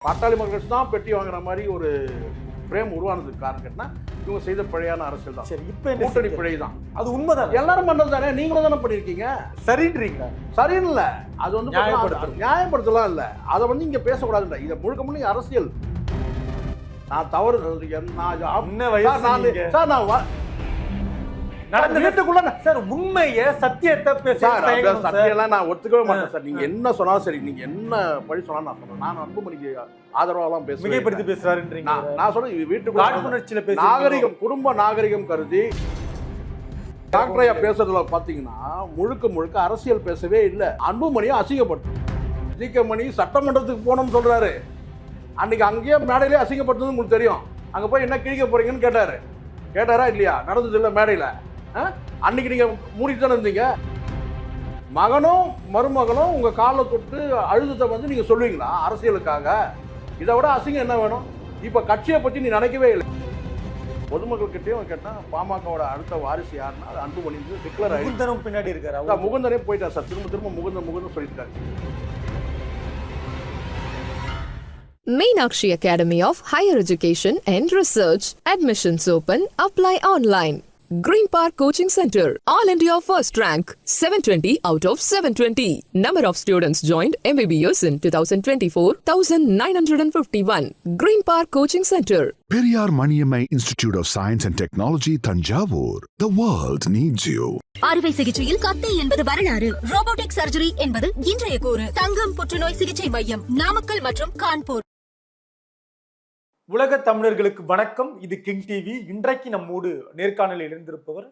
பாட்டாளி மக்கள் தான் பெட்டி வாங்குற மாதிரி ஒரு பிரேம் உருவானதுக்கு காரணம் கேட்டா இவங்க செய்த பிழையான அரசியல் தான். சரி, இப்போ கூட்டணி பிழை தான். அது உண்மைதான். எல்லாரும் பண்றது தானே, நீங்களும் தானே பண்ணிருக்கீங்க. சரின்றீங்களா? சரின்னு இல்ல, அது வந்து நியாயப்படுத்தலாம் இல்ல, அதை வந்து இங்க பேசக்கூடாது இல்ல. இதை முழுக்க முழுக்க அரசியல். நான் தவறு நடந்துட்டுக்குள்ள சார் உண்மையை சத்தியத்தை சத்தியெல்லாம் நான் ஒத்துக்கவே மாட்டேன் சார். நீங்க என்ன சொன்னாலும் சரி, நீங்க என்ன பழி சொன்னாலும் நான் சொல்றேன். நான் அன்புமணிக்கு ஆதரவாலாம் பேசுறேன், மிகைப்படுத்தி பேசுறாருன்றீங்க. நான் சொல்றேன் வீட்டுக்குள்ள நாகரிகம், குடும்ப நாகரிகம் கருதி டாக்டரையா பேசுறதுல பாத்தீங்கன்னா முழுக்க முழுக்க அரசியல் பேசவே இல்லை. அன்புமணியும் அசிங்கப்பட்டு ஜிகேமணி சட்டமன்றத்துக்கு போனோம்னு சொல்றாரு. அன்னைக்கு அங்கேயே மேடையிலே அசிங்கப்பட்டது உங்களுக்கு தெரியும். அங்க போய் என்ன கிழிக்க போறீங்கன்னு கேட்டாரா இல்லையா? நடந்தது இல்லை மேடையில. அன்னைக்கு நீங்க மூடிட்டு தானே இருந்தீங்க. மகனும் மருமகனும் உங்க காலை தொட்டு அழுதத்தை வந்து நீங்க சொல்லுவீங்களா அரசியலுக்காக? இதை விட அசிங்கம் என்ன வேணும்? இப்ப கட்சியை பத்தி நீ நினைக்கவே இல்லை. பொதுமக்கள் கிட்டயும் கேட்டா பாமகவோட அடுத்த வாரிசு யாருன்னா அது அன்புமணி டிக்ளேர் ஆயிடுச்சு. பின்னாடி இருக்காரு முகுந்தனே போயிட்டார் சார். திரும்ப முகுந்தன் சொல்லிட்டாரு. Meenakshi Academy of Higher Education and Research. Admissions open. Apply online. Green Park Coaching Center. All India first rank. 720 out of 720. Number of students joined MBBS in 2024, 1951. Green Park Coaching Center. Periyar Maniammai Institute of Science and Technology, Tanjavur. The world needs you. அறுவை சிகிச்சையில் கத்தை என்பது வரலாறு, robotic surgery என்பது இன்றைய கூறு. தங்கம் புற்றுநோய் சிகிச்சை மையம், நாமக்கல் மற்றும் கான்பூர். உலக தமிழர்களுக்கு வணக்கம். இது கிங் டிவி. இன்றைக்கு நம்மோடு நேர்காணலில் இருந்திருப்பவர்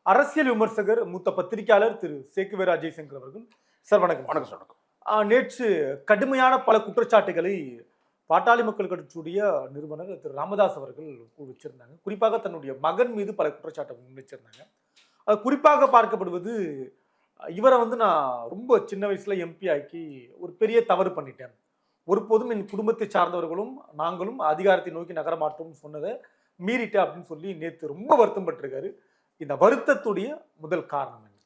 அரசியல் விமர்சகர், மூத்த பத்திரிகையாளர் திரு சேக்குவேரா ஜெய்சங்கர் அவர்கள். சார் வணக்கம். வணக்கம் சார். நேற்று கடுமையான பல குற்றச்சாட்டுகளை பாட்டாளி மக்கள் கட்சியுடைய நிறுவனர் திரு ராமதாஸ் அவர்கள் வச்சிருந்தாங்க. குறிப்பாக தன்னுடைய மகன் மீது பல குற்றச்சாட்டை முன்வைச்சிருந்தாங்க. அது குறிப்பாக பார்க்கப்படுவது, இவரை வந்து நான் ரொம்ப சின்ன வயசுல எம்பி ஆக்கி ஒரு பெரிய தவறு பண்ணிட்டேன், ஒருபோதும் என் குடும்பத்தை சார்ந்தவர்களும் நாங்களும் அதிகாரத்தை நோக்கி நகர மாட்டோம்னு சொன்னதை மீறிட்டேன் அப்படின்னு சொல்லி நேற்று ரொம்ப வருத்தம் பட்டிருக்காரு. இந்த வருத்தத்துடைய முதல் காரணம் என்ன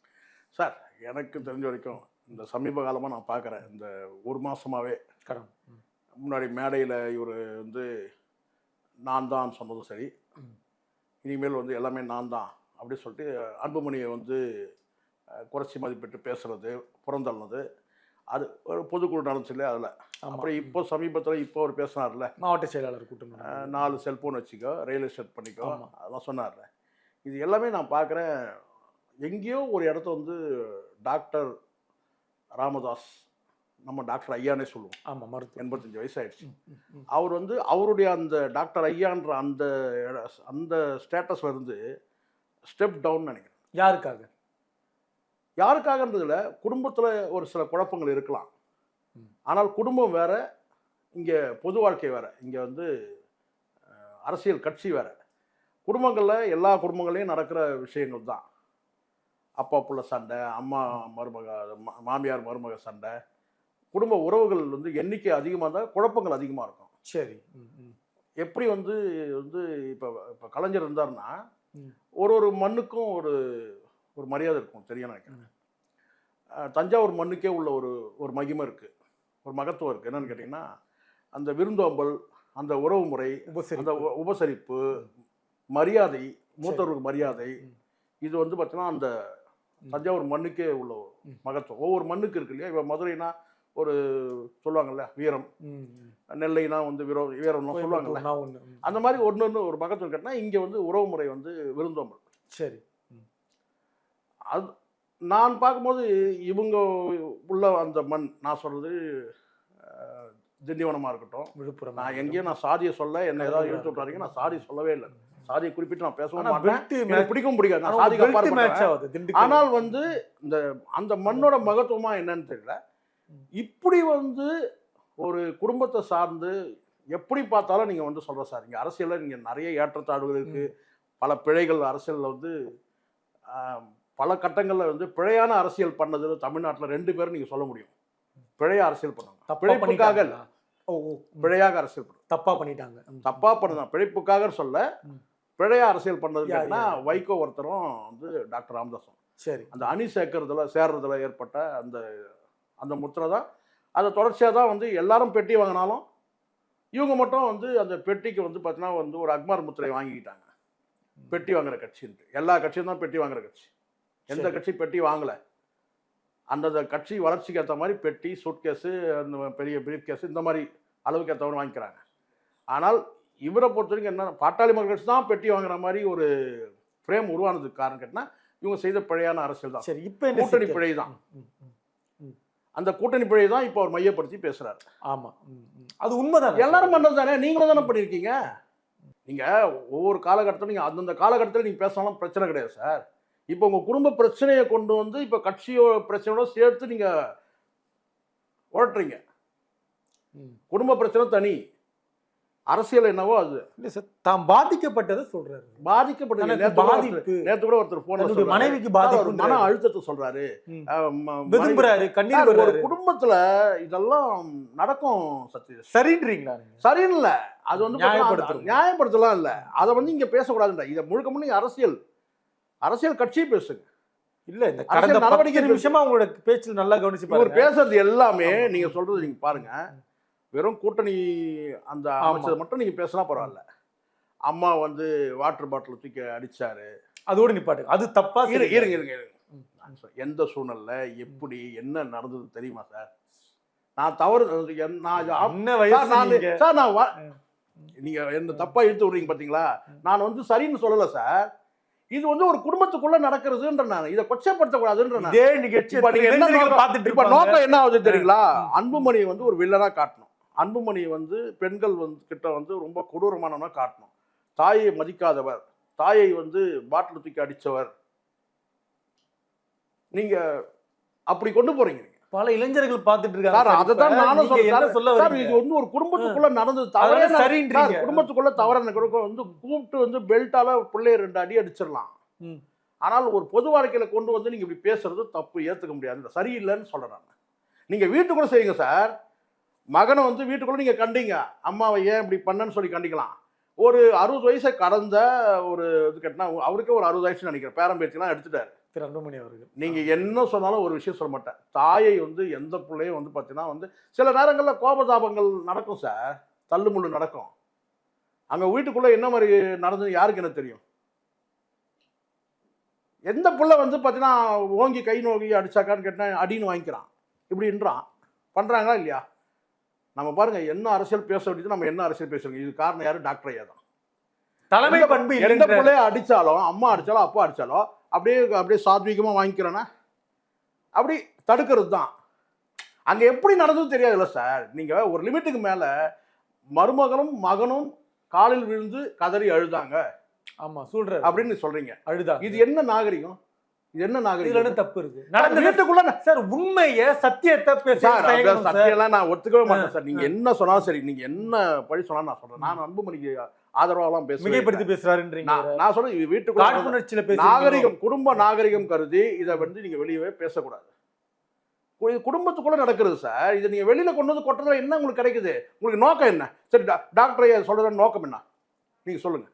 சார்? எனக்கு தெரிஞ்ச வரைக்கும் இந்த சமீப காலமாக நான் பார்க்குறேன், இந்த ஒரு மாதமாகவே முன்னாடி மேடையில் இவர் வந்து நான் தான் சொன்னதும் சரி, இனிமேல் வந்து எல்லாமே நான் தான் அப்படி சொல்லிட்டு அன்புமணியை வந்து குறைச்சி மதிப்பிட்டு பேசுறது, புறந்தள்ளினது, அது ஒரு பொதுக்குழு நடந்துச்சு இல்லையா அதில். அப்புறம் இப்போ சமீபத்தில் இப்போ அவர் பேசினார்ல, மாவட்ட செயலாளர் கூட்டம், 4 செல்ஃபோன் வச்சுக்கோ, ரயில் எஸ்டேட் பண்ணிக்கோ, அதெல்லாம் சொன்னார்ல. இது எல்லாமே நான் பார்க்குறேன், எங்கேயோ ஒரு இடத்த வந்து டாக்டர் ராமதாஸ், நம்ம டாக்டர் ஐயானே சொல்லுவோம், ஆமாம், மருத்துவம், 85 வயசு ஆயிடுச்சு. அவர் வந்து அவருடைய அந்த டாக்டர் ஐயான்ற அந்த ஸ்டேட்டஸ்ல இருந்து ஸ்டெப் டவுன் நினைக்கிறேன். யாருக்காகன்றதுல குடும்பத்தில் ஒரு சில குழப்பங்கள் இருக்கலாம். ஆனால் குடும்பம் வேற, இங்கே பொது வாழ்க்கை வேற, இங்கே வந்து அரசியல் கட்சி வேற. குடும்பங்களில் எல்லா குடும்பங்களையும் நடக்கிற விஷயங்கள் தான். அப்பா புள்ள சண்டை, அம்மா மருமக, மாமியார் மருமக சண்டை, குடும்ப உறவுகள் வந்து எண்ணிக்கை அதிகமாக இருந்தால் குழப்பங்கள் அதிகமாக இருக்கும். சரி, எப்படி வந்து இப்போ கலைஞர் இருந்தாருன்னா ஒரு மண்ணுக்கும் ஒரு மரியாதை இருக்கும், தெரியும் நினைக்கிறேன். தஞ்சாவூர் மண்ணுக்கே உள்ள ஒரு மகிமை இருக்குது, ஒரு மகத்துவம் இருக்குது. என்னன்னு கேட்டிங்கன்னா, அந்த விருந்தோம்பல், அந்த உறவு முறை, அந்த உபசரிப்பு, மரியாதை, மூத்தவருக்கு மரியாதை, இது வந்து பார்த்தீங்கன்னா அந்த தஞ்சாவூர் மண்ணுக்கே உள்ள மகத்துவம். ஒவ்வொரு மண்ணுக்கு இருக்கு இல்லையா? இப்போ மதுரைனா ஒரு சொல்லுவாங்கல்ல வீரம், நெல்லைனா வந்து வீரம்லாம் சொல்லுவாங்கல்ல, அந்த மாதிரி ஒன்று ஒரு மகத்துவம் கேட்டால் இங்கே வந்து உறவு முறை வந்து விருந்தோம்பல். சரி, அது நான் பார்க்கும்போது இவங்க உள்ள அந்த மண், நான் சொல்கிறது திண்டிவனமாக இருக்கட்டும், விழுப்புரம், நான் எங்கேயும் நான் சாதியை சொல்ல, என்ன ஏதாவது எடுத்து விட்டாருங்க, நான் சாதி சொல்லவே இல்லை. சாதியை குறிப்பிட்டு நான் பேசவும் மாட்டேன், பிடிக்கவும் பிடிக்காது. நான் சாதிக்கு ஆனால் வந்து அந்த மண்ணோட மகத்துவமா என்னன்னு தெரியல. இப்படி வந்து ஒரு குடும்பத்தை சார்ந்து எப்படி பார்த்தாலும் நீங்கள் வந்து சொல்கிற சார், இங்கே அரசியலில் நீங்கள் நிறைய ஏற்றத்தாழ்வுகள் இருக்குது, பல பிழைகள் அரசியலில் வந்து பல கட்டங்களில் வந்து பிழையான அரசியல் பண்ணது தமிழ்நாட்டில் 2 பேரும் நீங்கள் சொல்ல முடியும். பிழைய அரசியல் பண்ணாங்க, பிழைப்புக்காக இல்லை, பிழையாக அரசியல் பண்ண தப்பாக பண்ணிட்டாங்க, தப்பாக பண்ணதான், பிழைப்புக்காக சொல்ல பிழையா அரசியல் பண்ணதுன்னா வைகோ ஒருத்தரும் வந்து டாக்டர் ராமதாஸும். சரி, அந்த அணி சேர்றதுல ஏற்பட்ட அந்த முத்திரை தான், அதை தொடர்ச்சியாக தான் வந்து எல்லாரும் பெட்டி வாங்கினாலும் இவங்க மட்டும் வந்து அந்த பெட்டிக்கு வந்து பார்த்தீங்கன்னா வந்து ஒரு அக்மார் முத்திரை வாங்கிக்கிட்டாங்க. பெட்டி வாங்குற கட்சின்ட்டு. எல்லா கட்சியும் தான் பெட்டி வாங்குற கட்சி. எந்த கட்சி பெட்டி வாங்கலை. அந்தந்த கட்சி வளர்ச்சிக்கு ஏற்ற மாதிரி பெட்டி, சூட்கேஸு, அந்த பெரிய பிரீஃப் கேஸு இந்த மாதிரி அளவுக்கு ஏற்றவங்க வாங்கிக்கிறாங்க. ஆனால் இவரை பொறுத்த வரைக்கும் என்ன, பாட்டாளி மக்கள் கட்சி தான் பெட்டி வாங்குற மாதிரி ஒரு ஃப்ரேம் உருவானதுக்கு காரணம் கேட்டால் இவங்க செய்த பிழையான அரசியல் தான். சரி, இப்போ கூட்டணி பிழை தான். அந்த கூட்டணி பிழை தான் இப்போ அவர் மையப்படுத்தி பேசுறாரு. ஆமா, அது உண்மைதான். எல்லாரும் பண்ணது தானே, நீங்களும் தானே பண்ணியிருக்கீங்க. நீங்க ஒவ்வொரு காலகட்டத்தில் நீங்க அந்தந்த காலகட்டத்தில் நீங்க பேசலாம், பிரச்சனை கிடையாது சார். இப்போ உங்க குடும்ப பிரச்சனையை கொண்டு வந்து இப்போ கட்சியோட பிரச்சனையோட சேர்த்து நீங்க ஓட்டுறீங்க. குடும்ப பிரச்சனை தனி, அரசியல் என்னவோ அது. இல்ல சார், தாம் பாதிக்கப்பட்டதை சொல்றாரு. பாதிக்கப்பட்டது நேத்து கூட ஒருத்தர் போன மனைவிக்கு மன அழுத்தத்தை சொல்றாரு, விரும்புறாரு, கண்ணீர் ஒரு வர்றாரு. குடும்பத்துல இதெல்லாம் நடக்கும். சத்யேஷ் சரின்றீங்களா? சரின்னு இல்ல, அது வந்து நியாயப்படுத்தலாம் இல்ல, அதை வந்து இங்க பேசக்கூடாதுன்ற. இதை முழுக்க முழுக்க அரசியல் கட்சியை பேசுங்க. இல்ல, இந்த கடந்த நடவடிக்கை நிமிஷமா உங்களோட பேச்சில் நல்லா கவனிச்சு பாருங்க. இவர் பேசுறது எல்லாமே நீங்க சொல்றது நீங்க பாருங்க, வெறும் கூட்டணி அந்த அமைச்சது மட்டும் நீங்க பேசினா பரவாயில்ல. அம்மா வந்து வாட்டர் பாட்டில் தூக்கி அடிச்சாரு, அதோடு நிப்பாட்டு. அது தப்பா? இருங்க. எந்த சூழ்நிலை எப்படி என்ன நடந்தது தெரியுமா சார்? நான் தவறு, நீங்க என்ன தப்பா இழுத்து விடுறீங்க பாத்தீங்களா? நான் வந்து சரின்னு சொல்லல சார். இது வந்து ஒரு குடும்பத்துக்குள்ள நடக்கிறதுன்ற, நான் இதை கொச்சைப்படுத்தக்கூடாதுன்ற. நோக்கம் என்ன ஆகுது தெரியுங்களா? அன்புமணி வந்து ஒரு வில்லனா காட்டணும். அன்புமணி வந்து பெண்கள் வந்து கிட்ட வந்து ரொம்ப கொடூரமானவனா காட்டணும். தாயை மதிக்காதவர், தாயை வந்து பாட்டில் தூக்கி அடிச்சவர், நீங்க அப்படி கொண்டு போறீங்க. பல இளைஞர்கள் பார்த்துட்டு இருக்காங்க. அதான் நானும் சொல்றேன். இது வந்து ஒரு குடும்பத்துக்குள்ள நடந்தது தவறே. சரின்றீங்க. குடும்பத்துக்குள்ள தவற வந்து கூப்பிட்டு வந்து பெல்ட்டால பிள்ளைய 2 அடி அடிச்சிடலாம். ஆனால் ஒரு பொது வாழ்க்கையில கொண்டு வந்து நீங்க இப்படி பேசுறது தப்பு, ஏத்துக்க முடியாது, சரியில்லைன்னு சொல்றேன். நீங்க வீட்டுக்குள்ள செய்யுங்க சார். மகனை வந்து வீட்டுக்குள்ள நீங்க கண்டீங்க, அம்மாவை ஏன் இப்படி பண்ணன்னு சொல்லி கண்டிக்கலாம். ஒரு 60 வயசை கடந்த ஒரு இது கேட்டா, அவருக்கே ஒரு 60 வயசு நினைக்கிறேன், பேரம்பேச்செல்லாம் எடுத்துட்டாரு திரு அன்புமணி அவர்கள். நீங்க என்ன சொன்னாலும் ஒரு விஷயம் சொல்ல மாட்டேன். தாயை வந்து எந்த பிள்ளையும் வந்து பார்த்தீங்கன்னா வந்து சில நேரங்களில் கோபதாபங்கள் நடக்கும் சார், தள்ளுமுள்ளு நடக்கும். அங்கே வீட்டுக்குள்ள என்ன மாதிரி நடந்தது யாருக்கு என்ன தெரியும்? எந்த பிள்ளை வந்து பார்த்தீங்கன்னா ஓங்கி கை நோக்கி அடிச்சாக்கான்னு கேட்டால் அடின்னு வாங்கிக்கிறான், இப்படின்றான். பண்ணுறாங்களா இல்லையா? நம்ம பாருங்க, என்ன அரசியல் பேச வேண்டியது, நம்ம என்ன அரசியல் பேசுறோம். இது காரணம் யாரு? டாக்டர் ஐயா தான். தலைமை பண்பு. எந்த பிள்ளைய அடிச்சாலும், அம்மா அடிச்சாலும் அப்பா அடிச்சாலும் அப்படியே சாத்வீகமா வாங்கிக்கிறேன்னா அப்படி தடுக்கிறது தான். அங்க எப்படி நடந்தது தெரியாதுல்ல சார். நீங்க ஒரு லிமிட்டுக்கு மேல மருமகனும் மகனும் காலில் விழுந்து கதறி அழுதாங்க, ஆமா சொல்ற அப்படின்னு சொல்றீங்க, அழுதா. இது என்ன நாகரிகம்? இது என்ன நாகரிகம்? தப்பு இருக்கு நடந்த வீட்டுக்குள்ள சார். உண்மைய சத்தியத்தை சத்தியெல்லாம் நான் ஒத்துக்கவே மாட்டேன் சார். நீங்க என்ன சொன்னாலும் சரி, நீங்க என்ன பழி சொன்னாலும் நான் சொல்றேன். நான் அன்புமணிக்கு ஆதரவாலாம் மிகைப்படுத்தி பேசுறாருன்றீங்க. நான் சொல்றேன், வீட்டுக்குள்ள நாகரிகம், குடும்ப நாகரிகம் கருதி இதை வந்து நீங்க வெளியவே பேசக்கூடாது. குடும்பத்துக்குள்ள நடக்கிறது சார். இதை நீங்க வெளியில கொண்டு வந்து கொட்டதுல என்ன உங்களுக்கு கிடைக்குது? உங்களுக்கு நோக்கம் என்ன? சரி, டாக்டர் ஐயா சொல்ற நோக்கம் என்ன நீங்க சொல்லுங்க.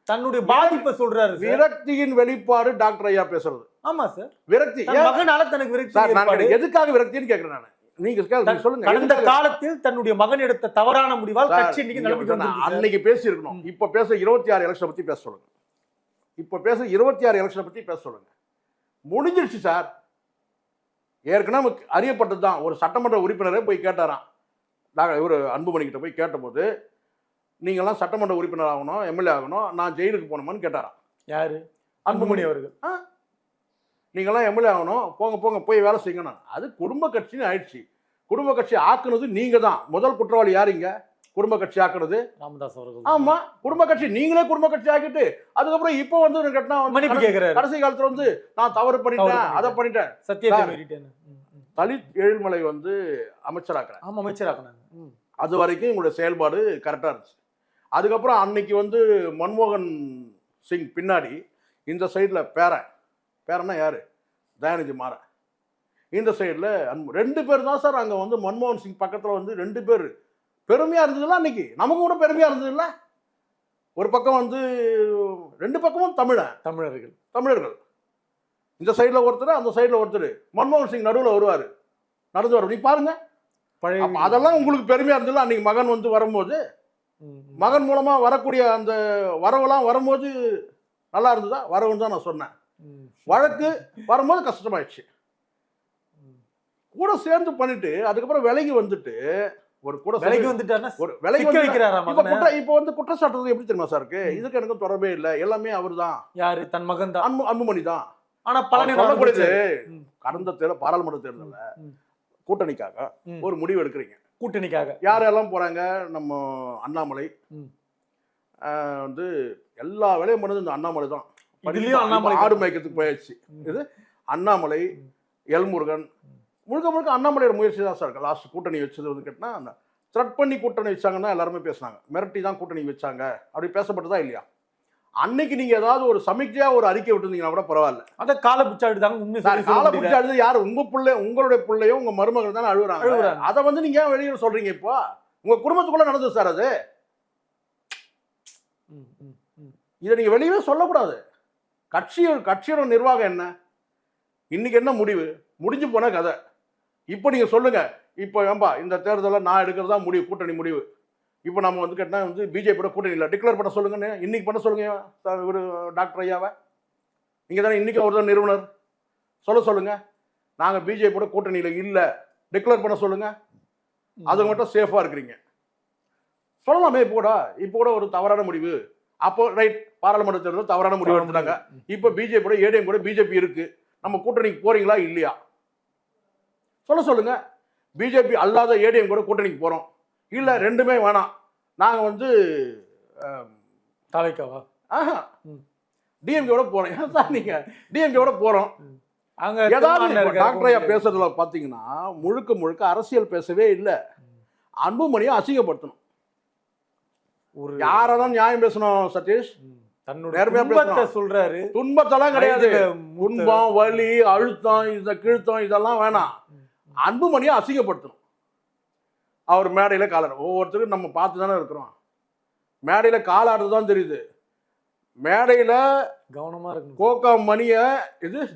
தன்னுடைய பாதிப்பை சொல்றாரு. விரக்தியின் வெளிப்பாடு டாக்டர் ஐயா பேசுறது. ஆமா சார், விரக்தி. மகனால தனக்கு விரக்தி. எதுக்காக விரக்தின்னு கேக்குறேன் நான். நீங்க சொல்லுங்க. கடந்த காலத்தில் தன்னுடைய மகன் எடுத்த தவறான முடிவால் கட்சி அன்னைக்கு பேசி இருக்கணும். இப்ப பேச 26 எலெக்ஷன் பத்தி பேச சொல்லுங்க. இப்ப பேச 26 எலெக்ஷன் பத்தி பேச சொல்லுங்க. முடிஞ்சிருச்சு சார். ஏற்கனவே அறியப்பட்டது தான். ஒரு சட்டமன்ற உறுப்பினரே போய் கேட்டாராம், இவரு அன்புமணி கிட்ட போய் கேட்டபோது, நீங்கெல்லாம் சட்டமன்ற உறுப்பினர் ஆகணும், எம்எல்ஏ ஆகணும், நான் ஜெயிலுக்கு போகணுமான்னு கேட்டாராம். யாரு? அன்புமணி அவர்கள். நீங்கெல்லாம் எம்எல்ஏ ஆகணும், போங்க போங்க போய் வேலை செய்யணும். அது குடும்ப கட்சின்னு ஆயிடுச்சு. குடும்ப கட்சி ஆக்குனது நீங்க தான். முதல் குற்றவாளி யாருங்க? குடும்ப கட்சி ஆக்குனது ராமதாஸ் அவர்கள். ஆமா, குடும்ப கட்சி. நீங்களே குடும்ப கட்சி ஆக்கிட்டு அதுக்கப்புறம் இப்போ வந்து கடைசி காலத்துல வந்து நான் தவறு பண்ணிட்டேன், அதை பண்ணிட்டேன், சத்தியத்தை தலித் ஏழுமலை வந்து அமைச்சராக்குறேன். ஆமா, அமைச்சராக்குனாங்க. அது வரைக்கும் உங்களுடைய செயல்பாடு கரெக்டா இருந்துச்சு. அதுக்கப்புறம் அன்னைக்கு வந்து மன்மோகன் சிங் பின்னாடி இந்த சைடில் பேரன்னா யாரு? தயாநிதி மாறன். இந்த சைடில் 2 பேர் தான் சார். அங்கே வந்து மன்மோகன் சிங் பக்கத்தில் வந்து 2 பேர். பெருமையாக இருந்ததுல அன்னைக்கு, நமக்கு கூட பெருமையாக இருந்தது இல்லை? ஒரு பக்கம் வந்து 2 பக்கமும் தமிழர்கள். இந்த சைடில் ஒருத்தர், அந்த சைடில் ஒருத்தர். மன்மோகன் சிங் நடுவில் வருவார், நடந்து வர. நீ பாருங்க, அதெல்லாம் உங்களுக்கு பெருமையாக இருந்ததுல அன்னைக்கு மகன் வந்து வரும்போது. மகன் மூலமா வரக்கூடிய அந்த வரவெல்லாம் வரும்போது நல்லா இருந்ததா? வரவுன்னு தான் நான் சொன்னேன். வழக்கு வரும்போது கஷ்டமாயிடுச்சு. கூட சேர்ந்து பண்ணிட்டு அதுக்கப்புறம் விலகி வந்துட்டு ஒரு கூட விலைக்கு வந்துட்டாருன்னா ஒரு விலகி சிக்க வைக்கிறாரா மகனை? இப்போ வந்து குற்றச்சாட்டு எப்படி தெரியுமா சார் இருக்கு? இதுக்கு எனக்கு தொடர்பே இல்லை, எல்லாமே அவர் தான், யாரு தன் மகன் தான், அன்புமணி தான். ஆனா பழனி சொல்லக்கூடியது கடந்த பாராளுமன்ற தேர்தலில் கூட்டணிக்காக ஒரு முடிவு எடுக்கிறீங்க. கூட்டணிக்காக யாரெல்லாம் போறாங்க? நம்ம அண்ணாமலை வந்து எல்லா வேலையும் பண்ணது இந்த அண்ணாமலை தான். இதுலயும் அண்ணாமலை ஆடு மேய்க்கிறதுக்கு போயிடுச்சு. இது அண்ணாமலை, எல்முருகன், முழுக்க முழுக்க அண்ணாமலையோட முயற்சி தான் சார். லாஸ்ட் கூட்டணி வச்சது வந்து கேட்டினா த்ரெட் பண்ணி கூட்டணி வச்சாங்கன்னா எல்லாருமே பேசுனாங்க. மிரட்டி தான் கூட்டணி வச்சாங்க அப்படி பேசப்பட்டதா இல்லையா? அன்னைக்கு நீங்க ஏதாவது ஒரு சமிக்ஜையா ஒரு அறிக்கை விட்டுருந்தீங்கன்னா கூட பரவாயில்ல. அத கால பிச்சாடு தாங்க உண்மை. கால பிடிச்சாடு யாரு? உங்க பிள்ளை, உங்களுடைய பிள்ளையும் உங்க மருமகள் தானே அழுகுறாங்க. அதை வந்து நீங்க ஏன் வெளியே சொல்றீங்க? இப்போ உங்க குடும்பத்துக்குள்ள நடந்தது சார் அது. இதை நீங்க வெளியவே சொல்லக்கூடாது. கட்சியோட நிர்வாகம் என்ன? இன்னைக்கு என்ன முடிவு? முடிஞ்சு போன கதை. இப்போ நீங்க சொல்லுங்க. இப்போ ஏன்பா இந்த தேர்தலில் நான் எடுக்கிறதா முடிவு, கூட்டணி முடிவு. இப்போ நம்ம வந்து கேட்டா வந்து பிஜேபியோட கூட்டணி இல்லை, டிக்ளேர் பண்ண சொல்லுங்கன்னு இன்னைக்கு பண்ண சொல்லுங்க. ஒரு டாக்டர் ஐயாவை நீங்க தானே இன்னைக்கு அவர் தான் நிறுவனர், சொல்லுங்க. நாங்க பிஜேபியோட கூட்டணியில் இல்லை, டிக்ளேர் பண்ண சொல்லுங்க. அது மட்டும் சேஃபா இருக்கிறீங்க சொல்லலாமே. இப்போ கூட ஒரு தவறான முடிவு. அப்போ ரைட், பாராளுமன்ற தேர்தல் தவறான முடிவு எடுத்துட்டாங்க. இப்போ பிஜேபியோட ஏடிஎம் கூட பிஜேபி இருக்கு, நம்ம கூட்டணிக்கு போறீங்களா இல்லையா சொல்லுங்க. பிஜேபி அல்லாத ஏடிஎம் கூட கூட்டணிக்கு போறோம், இல்ல ரெண்டுமே வேணாம், நாங்க வந்து தலைக்கவா டிஎம்கேவோட போறோம். நீங்க டிஎம்கேவோட போறோம். ஏதாவது டாக்டர் ஐயா பேசுறதுல பாத்தீங்கன்னா முழுக்க முழுக்க அரசியல் பேசவே இல்லை. அன்புமணியை அசிங்கப்படுத்தணும். யாராலும் நியாயம் பேசணும் சதீஷ்? தன்னுடைய சொல்றாரு. துன்பத்தெல்லாம் கிடையாது. துன்பம், வலி, அழுத்தம், இந்த கிழுத்தம் இதெல்லாம் வேணாம். அன்புமணியை அசிங்கப்படுத்தணும். அவர் மேடையில காலாடு, ஒவ்வொருத்தருக்கும் நம்ம பார்த்து தானே இருக்கிறோம். மேடையில காலாடுறதுதான் தெரியுது. மேடையில கவனமா இருக்கு. கோகா மணிய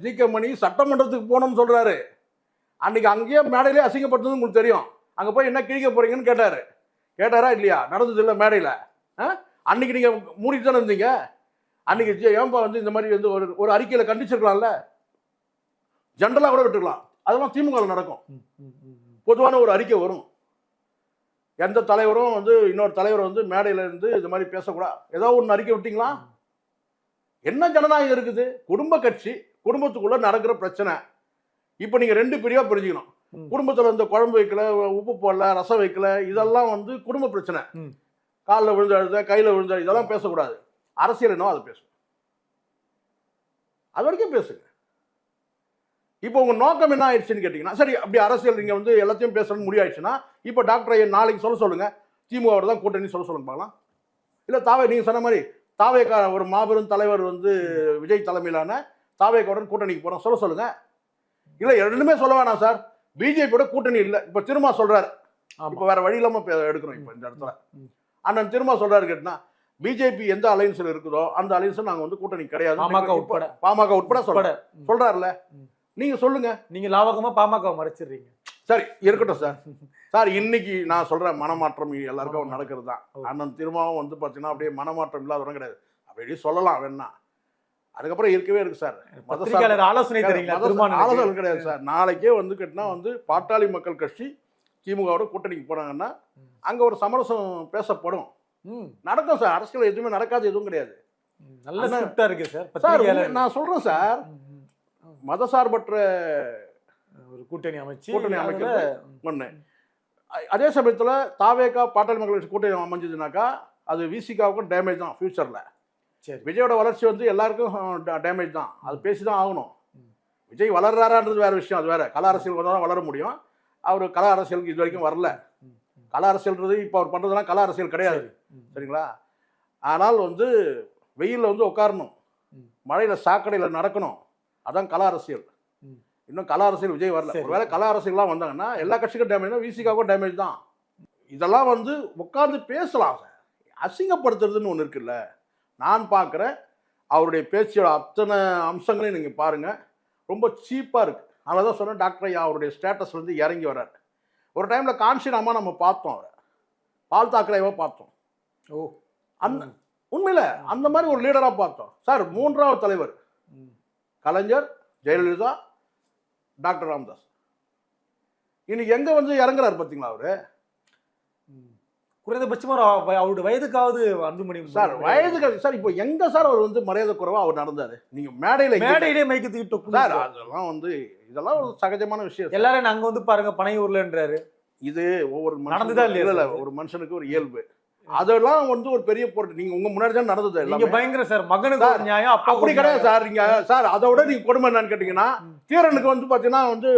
ஜிகே மணி சட்டமன்றத்துக்கு போனோம்னு சொல்றாரு. அன்னைக்கு அங்கேயே மேடையிலே அசிங்கப்படுத்துறது உங்களுக்கு தெரியும். அங்க போய் என்ன கிழிக்க போறீங்கன்னு கேட்டாரா இல்லையா? நடந்தது இல்லை மேடையில. அன்னைக்கு நீங்க மூடிட்டு தானே இருந்தீங்க. அன்னைக்கு ஏன்பா வந்து இந்த மாதிரி வந்து ஒரு அறிக்கையில கண்டிச்சிருக்கலாம்ல, ஜென்ரலா கூட விட்டுருக்கலாம். அதெல்லாம் திமுக நடக்கும். பொதுவான ஒரு அறிக்கை வரும். எந்த தலைவரும் வந்து இன்னொரு தலைவர் வந்து மேடையில இருந்து இந்த மாதிரி பேசக்கூடாது, ஏதோ ஒன்று அறிக்கை விட்டீங்களா? என்ன ஜனநாயகம் இருக்குது? குடும்ப கட்சி, குடும்பத்துக்குள்ள நடக்கிற பிரச்சனை. இப்போ நீங்க ரெண்டு பிரிவா பிரிஞ்சுக்கணும். குடும்பத்துல இந்த குழம்பு வைக்கல, உப்பு போடல, ரசம் வைக்கல, இதெல்லாம் வந்து குடும்ப பிரச்சனை. காலில் விழுந்து அழுத, கையில விழுந்த, இதெல்லாம் பேசக்கூடாது. அரசியல் என்னவோ அதை பேசும். அது வரைக்கும் பேசுங்க. இப்போ உங்க நோக்கம் என்ன ஆயிடுச்சுன்னு கேட்டீங்கன்னா, சரி அப்படி அரசியல் நீங்க வந்து எல்லாத்தையும் பேசணும்னு முடிவாயிடுச்சுன்னா, இப்போ டாக்டர் ஐயா நாளைக்கு சொல்லுங்க, திமுக தான் கூட்டணி சொல்லுங்க பார்க்கலாம். இல்லை நீங்க சொன்ன மாதிரி தாவேக்கா ஒரு மாபெரும் தலைவர் வந்து விஜய் தலைமையிலான தாவேக்காவுடன் கூட்டணிக்கு போறோம் சொல்லுங்க. இல்லை ரெண்டுமே சொல்ல வேணாம் சார், பிஜேபியோட கூட்டணி இல்லை. இப்போ திரும்ப சொல்றாரு, இப்போ வேற வழி இல்லாம எடுக்கிறோம். இப்போ இந்த இடத்துல அண்ணன் திரும்ப சொல்றாரு கேட்டா, பிஜேபி எந்த அலைன்ஸ்ல இருக்குதோ அந்த அலைன்ஸ் நாங்க வந்து கூட்டணி கிடையாது, பாமக உட்பட சொல்றாருல. நீங்க சொல்லுங்க. நீங்க லாவகமா பாமக மறைச்சிடுறீங்க. சரி இருக்கட்டும் சார். சார் இன்னைக்கு நான் சொல்றேன், மனமாற்றம் எல்லாருக்கும் நடக்கிறது தான். அண்ணன் திரும்பவும் வந்து பாத்தீங்கன்னா அப்படியே மனமாற்றம் இல்லாதவரும் கிடையாது. அப்படியே சொல்லலாம் வேணா. அதுக்கப்புறம் இருக்கவே இருக்கு சார். ஆலோசனை கிடையாது சார். நாளைக்கே வந்து கேட்டினா வந்து பாட்டாளி மக்கள் கட்சி திமுகவோட கூட்டணிக்கு போனாங்கன்னா அங்க ஒரு சமரசம் பேசப்படும், நடக்கும் சார். அரசியல் எதுவுமே நடக்காது எதுவும் கிடையாது. நல்ல ஸ்கிரிப்டா இருக்கு சார். நான் சொல்றேன் சார், மதசார்பற்ற ஒரு கூட்டணி அமைக்கிறது ஒண்ணு. அதே சமயத்துல தாவேகா பாட்டாளி மக்கள் கட்சி கூட்டணி அமைஞ்சதுனாக்கா அது விசிகாவுக்கும் டேமேஜ் தான் ஃபியூச்சர்ல. விஜயோட வளர்ச்சி வந்து எல்லாருக்கும் டேமேஜ் தான். அது பேசிதான் ஆகணும். விஜய் வளர்றாரான்றது வேற விஷயம், அது வேற. கல அரசியல் தான் வளர முடியும். அவர் கல அரசியலுக்கு இது வரைக்கும் வரல. கல அரசியல்ன்றது இப்போ அவர் பண்றதுலாம் கல அரசியல் கிடையாது, சரிங்களா? ஆனால் வந்து வெயிலில் வந்து உட்காரணும், மழையில சாக்கடையில நடக்கணும், அதான் கல அரசியல். இன்னும் கல அரசியல் விஜய் வரல. ஒருவேளை கல அரசியல்லாம் வந்தாங்கன்னா எல்லா கட்சிக்கும் டேமேஜ், விசிகாவுக்கும் டேமேஜ் தான். இதெல்லாம் வந்து உட்கார்ந்து பேசலாம் சார். அசிங்கப்படுத்துறதுன்னு ஒன்று இருக்குல்ல, நான் பார்க்குறேன். அவருடைய பேச்சோட அத்தனை அம்சங்களையும் நீங்கள் பாருங்கள், ரொம்ப சீப்பாக இருக்குது. அதனால தான் சொன்னேன், டாக்டர் ஐயா அவருடைய ஸ்டேட்டஸ் வந்து இறங்கி வர்றாரு. ஒரு டைமில் கான்ஷியனாக நம்ம பார்த்தோம், அவரை பால் தாக்கரேவாக பார்த்தோம். ஓ அந்த உண்மையில அந்த மாதிரி ஒரு லீடரா பார்த்தோம் சார். 3வது தலைவர் கலைஞர், ஜெயலலிதா, டாக்டர் ராமதாஸ். இன்னைக்கு எங்க வந்து இறங்குறாரு பாத்தீங்களா அவரு? குறைந்தபட்சமா அவருடைய வயதுக்காவது அன்புமணி சார் வயதுக்கு சார் இப்போ எங்க சார் அவர் வந்து மரியாதை குறைவா அவர் நடந்தாரு? நீங்க மேடையிலே மைக்கு தூக்கிட்டு சார் அதெல்லாம் வந்து இதெல்லாம் ஒரு சகஜமான விஷயம். எல்லாரும் அங்க வந்து பாருங்க பனையூர்லன்றாரு. இது ஒவ்வொரு நடந்துதான் இல்லையா? ஒரு மனுஷனுக்கு ஒரு இயல்பு. அதெல்லாம் வந்து ஒரு பெரிய போராட்டம். நீங்க உங்க முன்னாடி தான் நடந்தது. நீங்க பயங்கர சார் மகனுக்கு ஒரு நியாயம், அப்பா அப்படி கிடையாது சார். நீங்க சார் அதை விட நீங்க கொடுமை என்னன்னு கேட்டீங்கன்னா, தீரனுக்கு வந்து பாத்தீங்கன்னா வந்து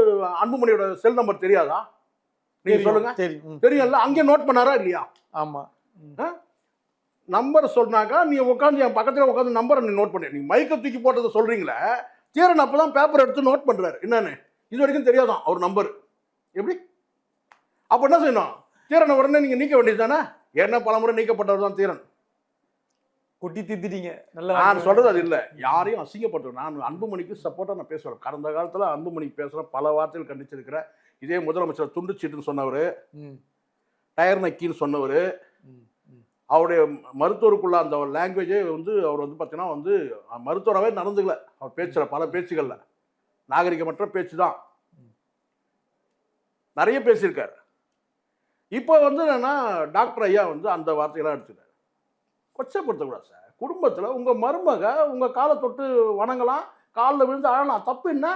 அன்புமணியோட செல் நம்பர் தெரியாதா? நீங்க சொல்லுங்க. தெரியும்ல, அங்கே நோட் பண்ணாரா இல்லையா? ஆமா. நம்பர் சொன்னாக்கா நீ உட்காந்து என் பக்கத்துல உட்காந்து நம்பரை நீ நோட் பண்ணி, நீ மைக்க தூக்கி போட்டதை சொல்றீங்களே, தீரன் அப்பதான் பேப்பர் எடுத்து நோட் பண்றாரு. என்னன்னு இது வரைக்கும் தெரியாதான் அவர் நம்பர். எப்படி அப்ப என்ன செய்யணும்? தீரனை உடனே நீங்க நீக்க வேண்டியது தானே? என்ன பலமுறை நீக்கப்பட்டவர் தான் தீரன். கொட்டி திட்டிட்டீங்க. நல்லா நான் சொல்றது அது இல்லை, யாரையும் அசிங்கப்படுத்துவேன். நான் அன்புமணிக்கு சப்போர்ட்டா நான் பேசுவேன். கடந்த காலத்துல அன்புமணி பேசுறேன், பல வார்த்தைகள் கண்டிச்சிருக்கிறேன். இதே முதலமைச்சர் துண்டுச்சீட்டுன்னு சொன்னவர், டயர் நக்கின்னு சொன்னவர், அவருடைய மருத்துவருக்குள்ள அந்த லாங்குவேஜே வந்து அவர் வந்து பார்த்தீங்கன்னா வந்து மருத்துவராகவே நடந்துக்கல. அவர் பேச்சில் பல பேச்சுகள்ல நாகரிகமற்ற பேச்சு தான் நிறைய பேசியிருக்காரு. இப்போ வந்து என்னன்னா டாக்டர் ஐயா வந்து அந்த வார்த்தையெல்லாம் எடுத்துட்டார். கொச்சப்படுத்தக்கூடாது சார். குடும்பத்தில் உங்கள் மருமக உங்கள் காலை தொட்டு வணங்கலாம், காலில் விழுந்து அழலாம், தப்பு என்ன?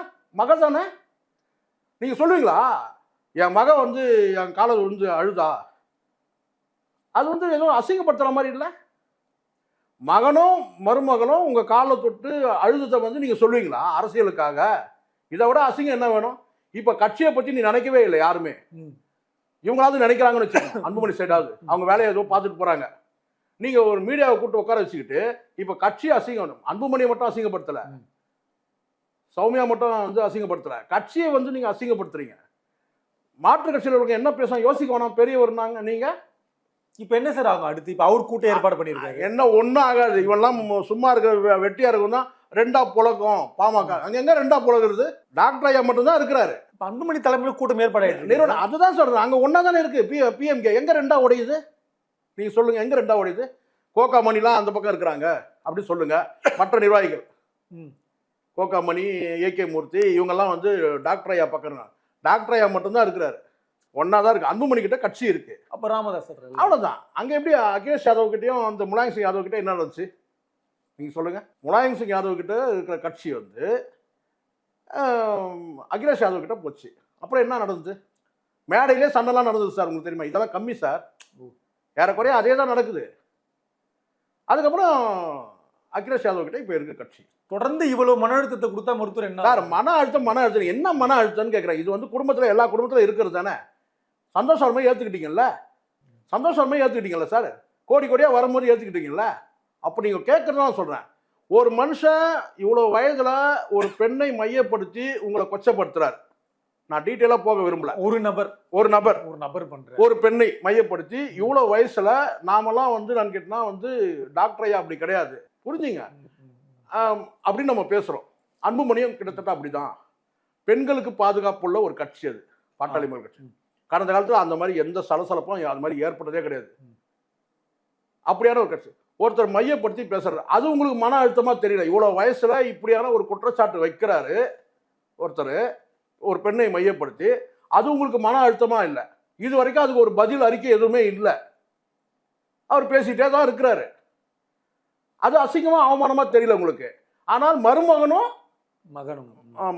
மக தானே. நீங்கள் சொல்லுவீங்களா என் மக வந்து என் காலை விழுந்து அழுதா? அது வந்து ஏதோ அசிங்கப்படுத்துகிற மாதிரி இல்லை. மகனும் மருமகளும் உங்கள் காலில் தொட்டு அழுததை வந்து நீங்கள் சொல்லுவீங்களா அரசியலுக்காக? இதை விட அசிங்கம் என்ன வேணும்? இப்போ கட்சியை பற்றி நீ நினைக்கவே இல்லை யாருமே. இவங்களாவது நினைக்கிறாங்கன்னு வச்சுக்கோங்க, அன்புமணி சைடாவது அவங்க வேலையை ஏதோ பார்த்துட்டு போகிறாங்க. நீங்கள் ஒரு மீடியாவை கூப்பிட்டு உட்கார வச்சுக்கிட்டு இப்போ கட்சி அசிங்கம், அன்புமணியை மட்டும் அசிங்கப்படுத்தலை, சௌமியா மட்டும் வந்து அசிங்கப்படுத்தலை, கட்சியை வந்து நீங்கள் அசிங்கப்படுத்துறீங்க. மாற்று கட்சியில் இருக்க என்ன பேசணும் யோசிக்க வேணாம். பெரியவர்னாங்க நீங்கள். இப்போ என்ன சார் ஆகும் அடுத்து? இப்போ அவர் கூட்டம் ஏற்பாடு பண்ணியிருக்காங்க. என்ன ஒன்றும் ஆகாது. இவெல்லாம் சும்மா இருக்கிற வெட்டியா இருக்கும் தான். ரெண்டா புழக்கம் பாமக அங்க எங்க ரெண்டா புழகுறது? டாக்டர் ஐயா மட்டும் தான் இருக்கிறாரு. அன்புமணி தலைமையில் கூட்டம் ஏற்பாடு நிறுவனம் அதுதான் சொல்றேன். அங்க ஒன்னா தானே இருக்கு. பிஎம்கே எங்க ரெண்டா உடையுது? நீங்க சொல்லுங்க, எங்க ரெண்டா உடையுது? கோகாமணிலாம் அந்த பக்கம் இருக்கிறாங்க அப்படி சொல்லுங்க. மற்ற நிர்வாகிகள் கோகாமணி, ஏகே மூர்த்தி இவங்கெல்லாம் வந்து டாக்டர் ஐயா பக்கம். டாக்டர் ஐயா மட்டும்தான் இருக்கிறாரு. ஒன்னாதான் இருக்கு. அன்புமணி கிட்ட கட்சி இருக்கு. அப்ப ராமதாஸ் அவ்வளவுதான். அங்க எப்படி அகிலேஷ் யாதவ் கிட்டையும் அந்த முலாயம் சிங் யாதவ் கிட்ட என்ன நடந்துச்சு நீங்க சொல்லுங்க. முலாயம் சிங் யாதவ் கிட்ட இருக்கிற கட்சி வந்து அகிலேஷ் யாதவ் கிட்ட போச்சு. அப்புறம் என்ன நடந்தது? மேடையிலே சண்டைலாம் நடந்தது சார். உங்களுக்கு தெரியுமா? இதெல்லாம் கம்மி சார். ஏறக்குறைய அதே தான் நடக்குது. அதுக்கப்புறம் அகிலேஷ் யாதவ் கிட்ட இப்ப இருக்கு கட்சி. தொடர்ந்து இவ்வளவு மன அழுத்தத்தை கொடுத்தா மருத்துவர் என்ன சார்? மன அழுத்தம் என்ன மன அழுத்தம்னு கேட்குறேன். இது வந்து குடும்பத்தில் எல்லா குடும்பத்திலும் இருக்கிறது தானே. சந்தோஷமா ஏற்றுக்கிட்டீங்கல்ல, சந்தோஷமா ஏற்றுக்கிட்டீங்கல்ல சார். கோடி கோடியாக வரும்போது ஏற்றுக்கிட்டீங்கல்ல. அப்போ நீங்கள் கேட்குறதான் சொல்கிறேன். ஒரு மனுஷன் இவ்வளோ வயதில் ஒரு பெண்ணை மையப்படுத்தி உங்களை கொச்சப்படுத்துறாரு. நான் டீட்டெயிலாக போக விரும்பல. ஒரு நபர் பண்ற ஒரு பெண்ணை மையப்படுத்தி இவ்வளோ வயசுல நாமெல்லாம் வந்து நான் கேட்டனா வந்து டாக்டர் ஐயா அப்படி கிடையாது, புரிஞ்சுங்க அப்படின்னு நம்ம பேசுகிறோம். அன்புமணியும் கிட்டத்தட்ட அப்படிதான். பெண்களுக்கு பாதுகாப்புள்ள ஒரு கட்சி அது பாட்டாளி மக்கள் கட்சி. கடந்த காலத்தில் அந்த மாதிரி எந்த சலசலப்பும் அது மாதிரி ஏற்பட்டதே கிடையாது. அப்படியான ஒரு கட்சி. ஒருத்தர் மையப்படுத்தி பேசுறாரு, அது உங்களுக்கு மன அழுத்தமா தெரியல. இவ்வளவு வயசுல இப்படியான ஒரு குற்றச்சாட்டு வைக்கிறாரு ஒருத்தர், ஒரு பெண்ணை மையப்படுத்தி, அது உங்களுக்கு மன அழுத்தமா இல்லை. இது வரைக்கும் அதுக்கு ஒரு பதில் அறிக்கை எதுவுமே இல்லை. அவர் பேசிட்டே தான் இருக்கிறாரு. அது அசிங்கமா அவமானமா தெரியல உங்களுக்கு. ஆனால்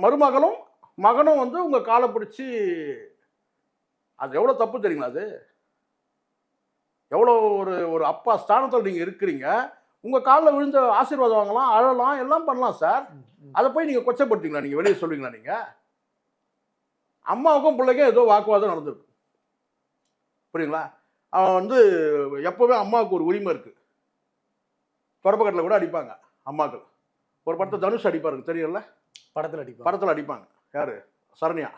மருமகளும் மகனும் வந்து உங்க காலை பிடிச்சி, அது எவ்வளவு தப்பு தெரியுங்களா? அது எவ்வளோ ஒரு அப்பா ஸ்தானத்தில் நீங்கள் இருக்கிறீங்க. உங்கள் காலில் விழுந்த ஆசீர்வாதம் வாங்கலாம், அழலாம், எல்லாம் பண்ணலாம் சார். அதை போய் நீங்கள் கொச்சப்படுத்தீங்களா? நீங்கள் வெளியே சொல்லுவீங்களா? நீங்கள் அம்மாவுக்கும் பிள்ளைக்கும் ஏதோ வாக்குவாதம் நடந்திருக்கு, புரியுங்களா? அவன் வந்து எப்போவே அம்மாவுக்கு ஒரு உரிமை இருக்குது. தொடப்பக்கட்டில் கூட அடிப்பாங்க அம்மாக்கள். ஒரு படத்தை தனுஷ் அடிப்பாருக்கு தெரியும்ல, படத்தில் அடிப்பாங்க. யார்? சரண்யா.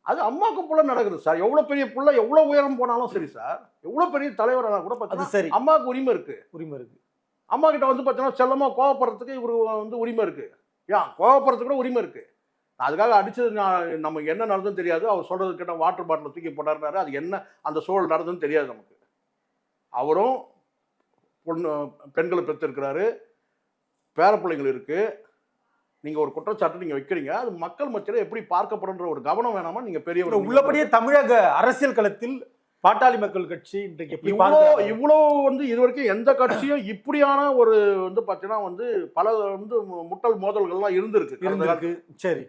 அது அம்மாவுக்கு புள்ள நடக்குது சார். எவ்வளோ பெரிய புள்ள எவ்வளோ உயரம் போனாலும் சரி சார், எவ்வளோ பெரிய தலைவராக கூட பார்த்தீங்கன்னா அம்மாவுக்கு உரிமை இருக்கு. அம்மா கிட்ட வந்து பார்த்தீங்கன்னா செல்லமா கோவப்படுறதுக்கு இவரு வந்து உரிமை இருக்கு. ஏன் கோவப்படுறதுக்கு கூட உரிமை இருக்கு. அதுக்காக அடிச்சது நமக்கு என்ன நடந்ததுன்னு தெரியாது. அவர் சொல்றது கேட்டால் வாட்டர் பாட்டில் தூக்கி போட்டாருனாரு. அது என்ன அந்த சூழல் நடந்ததுன்னு தெரியாது நமக்கு. அவரும் பெண்களை பெற்றிருக்கிறாரு, பேர பிள்ளைங்கள் இருக்கு. நீங்க ஒரு குற்றச்சாட்டு நீங்க வைக்கிறீங்க, அது மக்கள் மத்தியில எப்படி பார்க்கப்படுன்ற ஒரு கவனம் வேணாமா? நீங்க பெரியவர் உள்ளபடியே தமிழக அரசியல் களத்தில் பாட்டாளி மக்கள் கட்சி இன்றைக்கு எப்படி இவ்வளோ வந்து இதுவரைக்கும் எந்த கட்சியும் இப்படியான ஒரு வந்து பாத்தீங்கன்னா வந்து பல வந்து முட்டல் மோதல்கள்லாம் இருந்திருக்கு. சரி,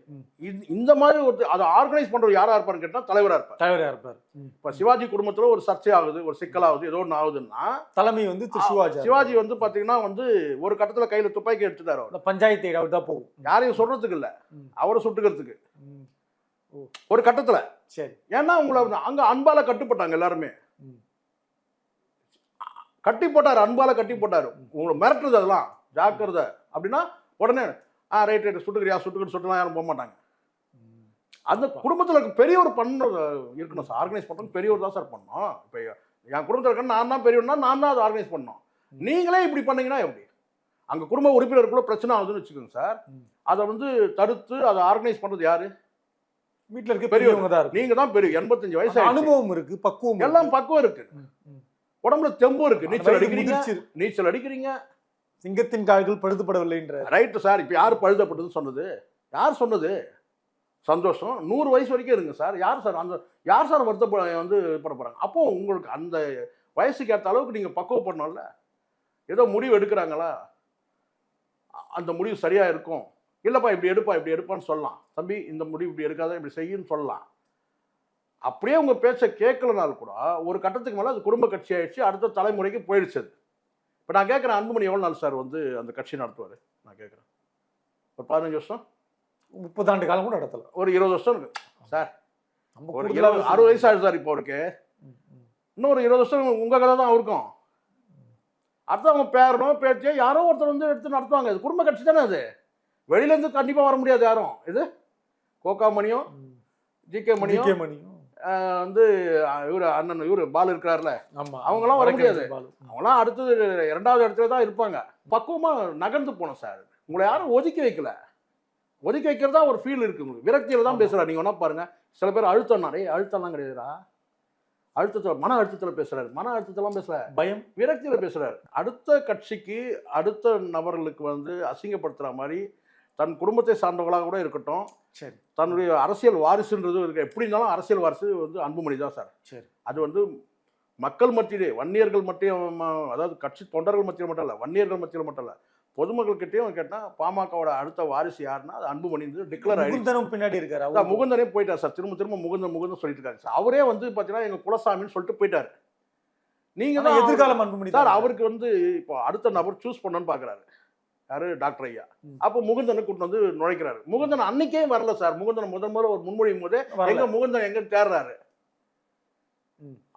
இந்த மாதிரி ஒரு அதை ஆர்கனைஸ் பண்றவர் யாரா இருப்பாருன்னு கேட்டா தலைவரா இருப்பார். இப்ப சிவாஜி குடும்பத்துல ஒரு சர்ச்சை ஆகுது, ஒரு சிக்கலாகுது, ஏதோ ஒன்று ஆகுதுன்னா தலைமை வந்து சிவாஜி வந்து பாத்தீங்கன்னா வந்து ஒரு கட்டத்துல கையில துப்பாக்கி எடுத்துட்டாரு. பஞ்சாயத்து தான் போகும், யாரையும் சொல்றதுக்கு இல்ல, அவரை சுட்டுக்கிறதுக்கு ஒரு கட்டத்துல. சரி, ஏன்னா உங்களை அங்க அன்பால கட்டுப்பட்டாங்க எல்லாருமே. கட்டி போட்டாரு, அன்பால கட்டி போட்டாரு. உங்களை மிரட்டுறது அதெல்லாம் ஜாக்கிரதை அப்படின்னா உடனே ரைட் சுட்டுலாம் யாரும் போக மாட்டாங்க. அந்த குடும்பத்துல பெரியவர் பண்ண இருக்கணும் சார், ஆர்கனைஸ் பண்ணணும், பெரியவர் தான் சார் பண்ணணும். இப்ப என் குடும்பத்தில் இருக்க நான் தான் பெரியவர்னா நான் தான் அதை ஆர்கனைஸ் பண்ணணும். நீங்களே இப்படி பண்ணீங்கன்னா எப்படி? அங்க குடும்ப உறுப்பினருக்குள்ள பிரச்சனை ஆகுதுன்னு வச்சுக்கோங்க சார், அதை வந்து தடுத்து அதை ஆர்கனைஸ் பண்றது யாரு? வீட்டுல இருக்க பெரியவங்க தான். நீங்க தான் பெரிய 85 வயசு அனுபவம் இருக்கு, பக்குவம், எல்லாம் பக்குவம் இருக்கு, உடம்புல தெம்பு இருக்கு. நீச்சல் அடிக்கிறீங்க. சிங்கத்தின் கால்கள் பழுதுபடவில்லைன்ற ரைட்டு சார். இப்ப யாரு பழுதப்பட்டதுன்னு சொன்னது? யார் சொன்னது? சந்தோஷம், 100 வயசு வரைக்கும் இருங்க சார். யார் சார் வருத்தப்பட வந்து பட போறாங்க? அப்போ உங்களுக்கு அந்த வயசுக்கு ஏற்ற அளவுக்கு நீங்க பக்குவப்படணும்ல. ஏதோ முடிவு எடுக்கிறாங்களா, அந்த முடிவு சரியா இருக்கும். இல்லப்பா இப்படி எடுப்பான்னு சொல்லலாம். தம்பி இந்த முடிவு இப்படி எடுக்காத, இப்படி செய்யுன்னு சொல்லலாம். அப்படியே உங்க பேச்சை கேட்கலனாலும் கூட ஒரு கட்டத்துக்கு மேல அது குடும்ப கட்சி ஆயிடுச்சு, அடுத்த தலைமுறைக்கு போயிடுச்சு. இப்ப நான் கேட்கிறேன், அன்புமணி எவ்வளவு நாள் சார் வந்து அந்த கட்சி நடத்துவாரு? நான் கேட்கிறேன், ஒரு 15 வருஷம், 30 ஆண்டு காலம் கூட நடத்தலாம். ஒரு 20 வருஷம் இருக்கு சார். ஒரு 60 வயசு ஆயிடுச்சு சார் இப்போ அவருக்கு. இன்னொரு 20 வருஷம் உங்க கதை தான் அவருக்கும். அடுத்து அவங்க பேரனோ பேச்சோ யாரோ ஒருத்தர் வந்து எடுத்து நடத்துவாங்க. அது குடும்ப கட்சி தானே. அது வெளியில இருந்து கண்டிப்பா வர முடியாது யாரும். இது கோகாமணியும் ஜிகே மணியும் வந்து இவரு அண்ணன் இவரு பால் இருக்கிறார்ல, அவங்களாம் வர முடியாது. அவங்களாம் அடுத்தது 2வது இடத்துல தான் இருப்பாங்க. பக்குவமா நகர்ந்து போனோம் சார். உங்களை யாரும் ஒதுக்கி வைக்கல. ஒதுக்கி வைக்கிறதா ஒரு ஃபீல் இருக்கு உங்களுக்கு. விரக்தியில தான் பேசுறாரு. நீங்க ஒன்னா பாருங்க, சில பேர் அழுத்தம்லாம் கிடையாதுடா, அழுத்தத்தில் மன அழுத்தத்தில் பேசுறாரு. மன அழுத்தத்தெல்லாம் பேசல, பயம் விரக்தியில பேசுறாரு. அடுத்த கட்சிக்கு அடுத்த நபர்களுக்கு வந்து அசிங்கப்படுத்துற மாதிரி தன் குடும்பத்தை சார்ந்தவங்களாக கூட இருக்கட்டும், சரி, தன்னுடைய அரசியல் வாரிசுன்றது இருக்கு. எப்படி இருந்தாலும் அரசியல் வாரிசு வந்து அன்புமணி தான் சார். சரி, அது வந்து மக்கள் மத்தியிலே, வன்னியர்கள் மத்தியும், அதாவது கட்சி தொண்டர்கள் மத்தியில் மட்டும் இல்லை, வன்னியர்கள் மத்தியில் மட்டும் இல்லை, பொதுமக்கள்கிட்டையும் கேட்டால் பாமகவோட அடுத்த வாரிசு யாருன்னா அது அன்புமணி டிக்ளேர் ஆகிடுச்சு. பின்னாடி இருக்காரு முகுந்தனே போயிட்டார் சார். திரும்ப முகுந்தன் சொல்லிட்டு இருக்காரு சார். அவரே வந்து பார்த்தீங்கன்னா எங்க குலசாமின்னு சொல்லிட்டு போயிட்டாரு. நீங்க தான் எதிர்காலம் அன்புமணி சார். அவருக்கு வந்து இப்போ அடுத்த நபர் சூஸ் பண்ணணும்னு பார்க்குறாரு. யாரு? டாக்டர் ஐயா. அப்போ முகுந்தனை கூட்டு வந்து நுழைக்கிறாரு. முகுந்தன் அன்னைக்கே வரல சார். முகுந்தன் முதல்ல ஒரு முன்மொழியும் போதே எங்க முகுந்தன் எங்க தேடுறாரு.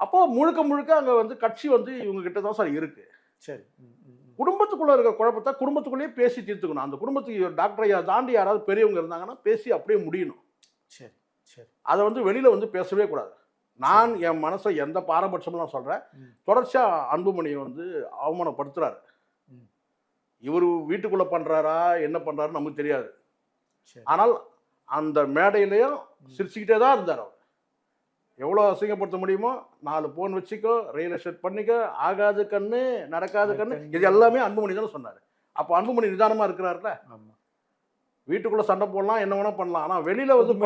அப்போ முழுக்க அங்க வந்து கட்சி வந்து இவங்க கிட்ட தான் சார் இருக்கு. சரி, குடும்பத்துக்குள்ள இருக்கிற குழப்பத்தை குடும்பத்துக்குள்ளேயே பேசி தீர்த்துக்கணும். அந்த குடும்பத்துக்கு டாக்டர் ஐயா தாண்டி யாராவது பெரியவங்க இருந்தாங்கன்னா பேசி அப்படியே முடியணும். சரி சரி, அதை வந்து வெளியில வந்து பேசவே கூடாது. நான் என் மனசை எந்த பாரபட்சம்லாம் சொல்றேன். தொடர்ச்சியா அன்புமணியை வந்து அவமானப்படுத்துறாரு. இவர் வீட்டுக்குள்ள பண்றாரா என்ன பண்றாரு நமக்கு தெரியாது. ஆனால் அந்த மேடையிலையும் சிரிச்சுக்கிட்டே தான் இருந்தார். அவர் எவ்வளோ அசிங்கப்படுத்த முடியுமோ 4 போன் வச்சுக்கோ, ரியல் எஸ்டேட் பண்ணிக்கோ, ஆகாது கண்ணு நடக்காது கண்ணு, இது எல்லாமே அன்புமணி தானே சொன்னார். அப்போ அன்புமணி நிதானமா இருக்கிறாருல. வீட்டுக்குள்ள சண்டை போடலாம், என்ன வேணா பண்ணலாம். ஆனால் வெளியில வந்து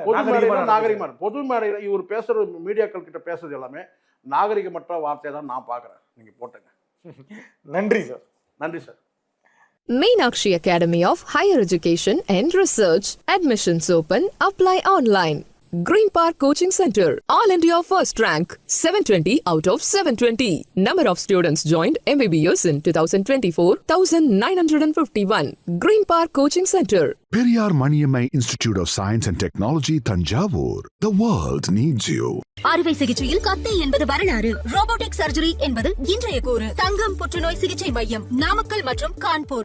பொது மேடையில நாகரிகமா, பொது மேடையில இவர் பேசுற மீடியாக்கள் கிட்ட பேசுறது எல்லாமே நாகரிகமற்ற வார்த்தையை தான் நான் பார்க்குறேன். நீங்க போட்டுங்க. நன்றி சார். நன்றி sir. Meenakshi Academy of Higher Education and Research. Admissions open. Apply online. Green Park Coaching Center. All India first rank. 720 out of 720. Number of students joined MBBS in 2024, 1951. Green Park Coaching Center. Periyar Maniammai Institute of Science and Technology, Thanjavur. The world needs you. அறுவை சிகிச்சையில் கத்தை என்பது வரலாறு, robotic surgery என்பது இன்றைய கூறு. தங்கம் புற்றுநோய் சிகிச்சை மையம், நாமக்கல் மற்றும் கான்பூர்.